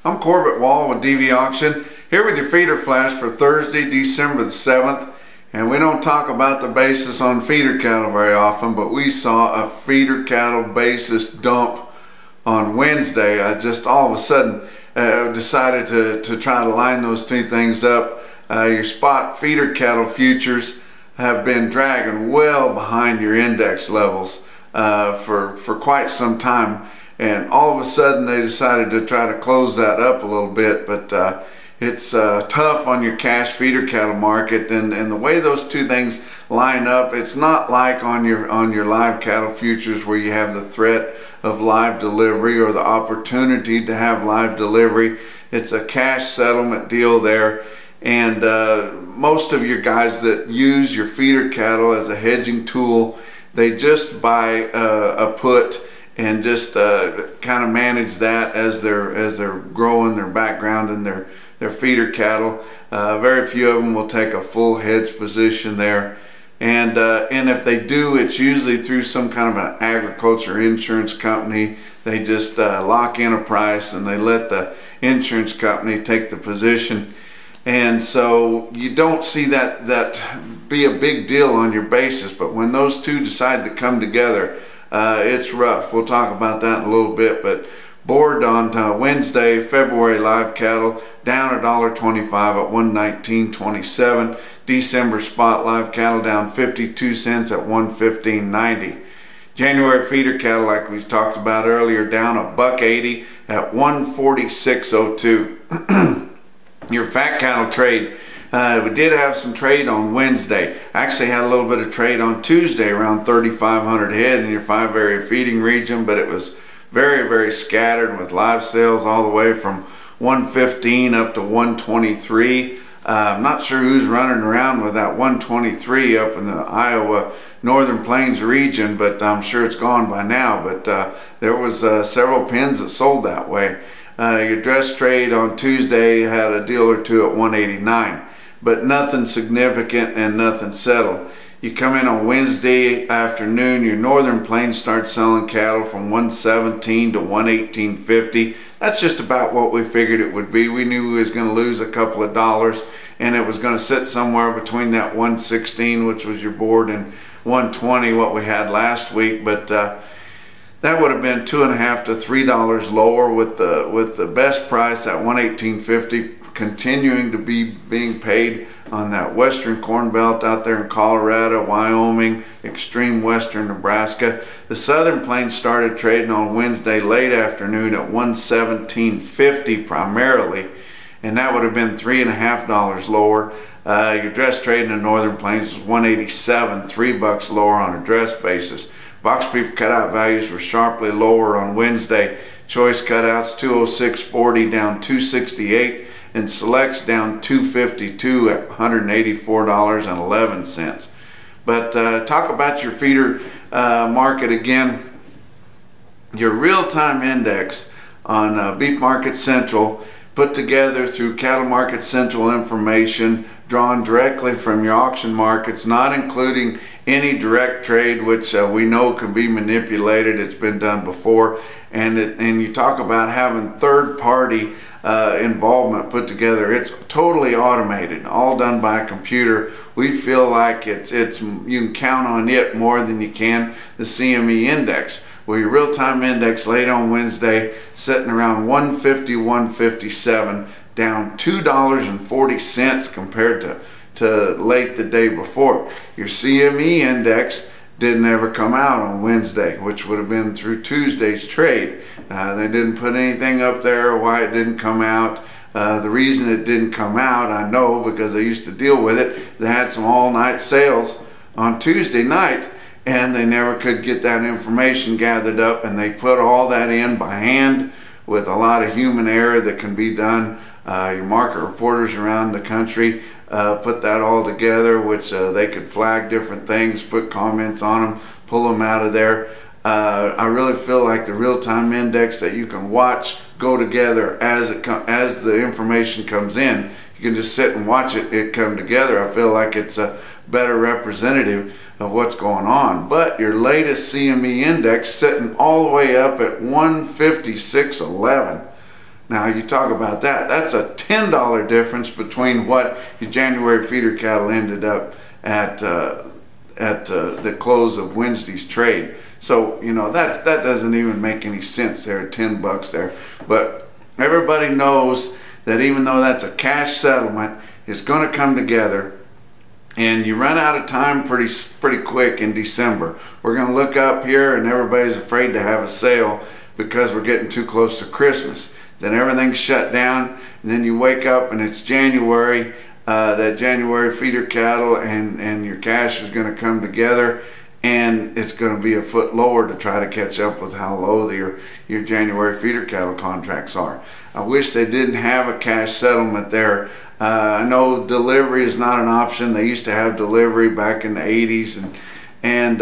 I'm Corbett Wall with DV Auction, here with your feeder flash for Thursday, December the 7th. And we don't talk about the basis on feeder cattle very often, but we saw a feeder cattle basis dump on Wednesday. I just all of a sudden decided to try to line those two things up. Your spot feeder cattle futures have been dragging well behind your index levels for quite some time. And all of a sudden they decided to try to close that up a little bit, but it's tough on your cash feeder cattle market, and the way those two things line up, it's not like on your live cattle futures where you have the threat of live delivery or the opportunity to have live delivery. It's a cash settlement deal there, and most of your guys that use your feeder cattle as a hedging tool, they just buy a put and just kind of manage that as they're growing their background and their feeder cattle. Very few of them will take a full hedge position there, and if they do, it's usually through some kind of an agriculture insurance company. They just lock in a price and they let the insurance company take the position, and so you don't see that be a big deal on your basis. But when those two decide to come together, it's rough. We'll talk about that in a little bit. But board on Wednesday, February live cattle down $1.25 at 119.27. December spot live cattle down 52 cents at 115.90. January feeder cattle, like we talked about earlier, down $1.80 at 146.02. Your fat cattle trade, we did have some trade on Wednesday. Actually had a little bit of trade on Tuesday, around 3,500 head in your 5 area feeding region, but it was very, very scattered with live sales all the way from 115 up to 123. I'm not sure who's running around with that 123 up in the Iowa Northern Plains region, but I'm sure it's gone by now. But there was several pins that sold that way. Your dress trade on Tuesday had a deal or two at 189, but nothing significant and nothing settled. You come in on Wednesday afternoon, your Northern Plains start selling cattle from 117 to 118.50. That's just about what we figured it would be. We knew we was going to lose a couple of dollars, and it was going to sit somewhere between that 116, which was your board, and 120, what we had last week. But that would have been $2.50 to $3 lower, with the best price at 118.50 continuing to be being paid on that western corn belt out there in Colorado, Wyoming, extreme western Nebraska. The Southern Plains started trading on Wednesday late afternoon at 117.50 primarily, and that would have been $3.50 lower. Your dress trade in the Northern Plains was 187, $3 lower on a dress basis. Box beef cutout values were sharply lower on Wednesday. Choice cutouts 206.40 down 268, and selects down 252 at $184.11. But talk about your feeder market again. Your real-time index on Beef Market Central, put together through Cattle Market Central information, drawn directly from your auction markets, not including any direct trade, which we know can be manipulated. It's been done before. And you talk about having third-party involvement put together. It's totally automated, all done by a computer. We feel like it's you can count on it more than you can the CME index. Well, your real-time index late on Wednesday sitting around 150, 157, down $2.40 compared to late the day before. Your CME index didn't ever come out on Wednesday, which would have been through Tuesday's trade. They didn't put anything up there why it didn't come out. The reason it didn't come out, I know, because I used to deal with it. They had some all-night sales on Tuesday night, and they never could get that information gathered up, and they put all that in by hand with a lot of human error that can be done. Your market reporters around the country put that all together, which they could flag different things, put comments on them, pull them out of there. I really feel like the real-time index that you can watch go together as the information comes in. You can just sit and watch it come together. I feel like it's a better representative of what's going on. But your latest CME index sitting all the way up at 156.11. Now you talk about that. That's a $10 difference between what your January feeder cattle ended up at the close of Wednesday's trade. So you know that doesn't even make any sense there at 10 bucks there. But everybody knows that even though that's a cash settlement, it's going to come together. And you run out of time pretty quick in December. We're going to look up here and everybody's afraid to have a sale because we're getting too close to Christmas. Then everything's shut down, and then you wake up and it's January, that January feeder cattle, and your cash is going to come together, and it's going to be a foot lower to try to catch up with how low your January feeder cattle contracts are. I wish they didn't have a cash settlement there. I know delivery is not an option. They used to have delivery back in the 80s, and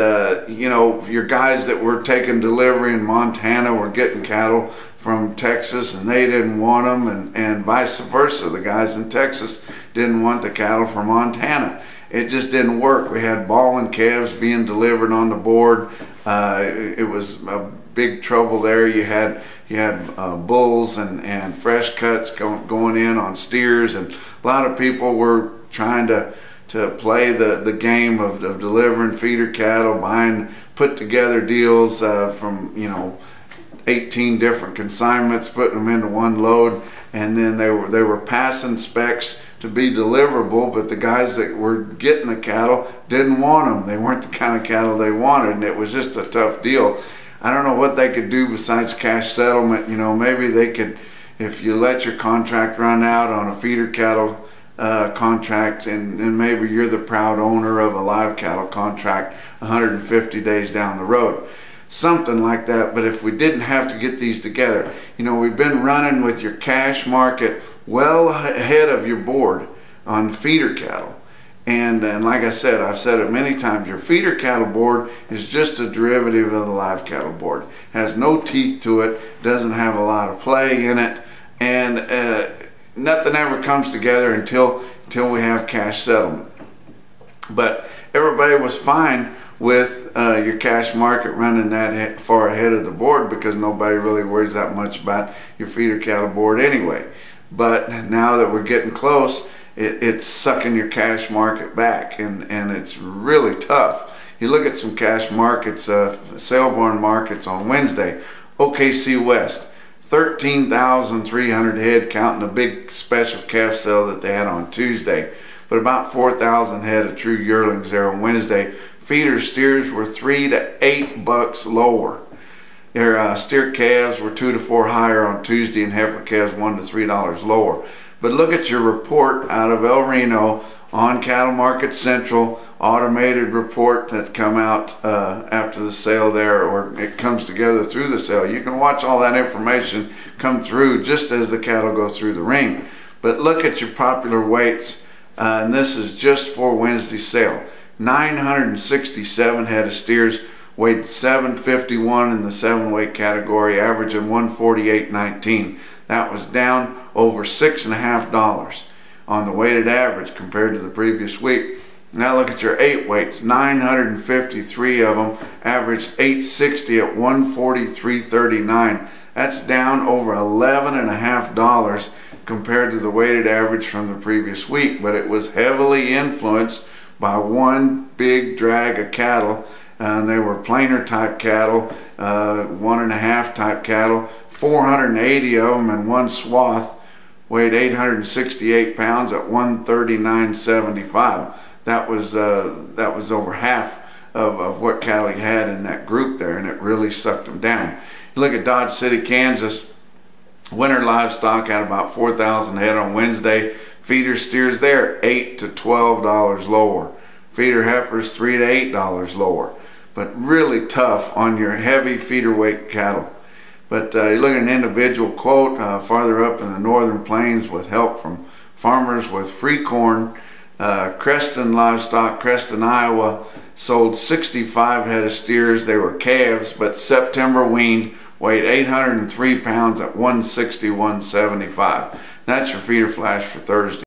you know, your guys that were taking delivery in Montana were getting cattle from Texas and they didn't want them, and vice versa. The guys in Texas didn't want the cattle from Montana. It just didn't work. We had balling calves being delivered on the board. It was a big trouble there. You had bulls and fresh cuts going in on steers, and a lot of people were trying to play the game of delivering feeder cattle, buying put together deals from, you know, 18 different consignments, putting them into one load, and then they were passing specs to be deliverable, but the guys that were getting the cattle didn't want them. They weren't the kind of cattle they wanted, and it was just a tough deal. I don't know what they could do besides cash settlement. You know, maybe they could, if you let your contract run out on a feeder cattle contract, and maybe you're the proud owner of a live cattle contract 150 days down the road. Something like that. But if we didn't have to get these together, you know, we've been running with your cash market well ahead of your board on feeder cattle. And like I said, I've said it many times, your feeder cattle board is just a derivative of the live cattle board. Has no teeth to it, doesn't have a lot of play in it, and nothing ever comes together until we have cash settlement. But everybody was fine with your cash market running that far ahead of the board because nobody really worries that much about your feeder cattle board anyway. But now that we're getting close, it's sucking your cash market back, and it's really tough. You look at some cash markets, sale barn markets on Wednesday. OKC West, 13,300 head, counting the big special calf sale that they had on Tuesday, but about 4,000 head of true yearlings there on Wednesday. Feeder steers were $3 to $8 lower. Their steer calves were $2 to $4 higher on Tuesday, and heifer calves $1 to $3 lower. But look at your report out of El Reno on Cattle Market Central, automated report that come out after the sale there, or it comes together through the sale. You can watch all that information come through just as the cattle go through the ring. But look at your popular weights, and this is just for Wednesday's sale. 967 head of steers, weighed 751 in the 7-weight category, averaging 148.19. That was down over $6.50 on the weighted average compared to the previous week. Now look at your 8 weights. 953 of them averaged 860 at 143.39. That's down over $11.50 compared to the weighted average from the previous week, but it was heavily influenced by one big drag of cattle, and they were planer type cattle, 1.5 type cattle, 480 of them in one swath, weighed 868 pounds at 139.75. That was over half of what cattle you had in that group there, and it really sucked them down. You look at Dodge City, Kansas, winter livestock had about 4,000 head on Wednesday. Feeder steers there $8 to $12 lower. Feeder heifers $3 to $8 lower. But really tough on your heavy feeder weight cattle. But you look at an individual quote farther up in the northern plains with help from farmers with free corn. Creston Livestock, Creston, Iowa, sold 65 head of steers. They were calves, but September weaned, weighed 803 pounds at 161.75. That's your feeder flash for Thursday.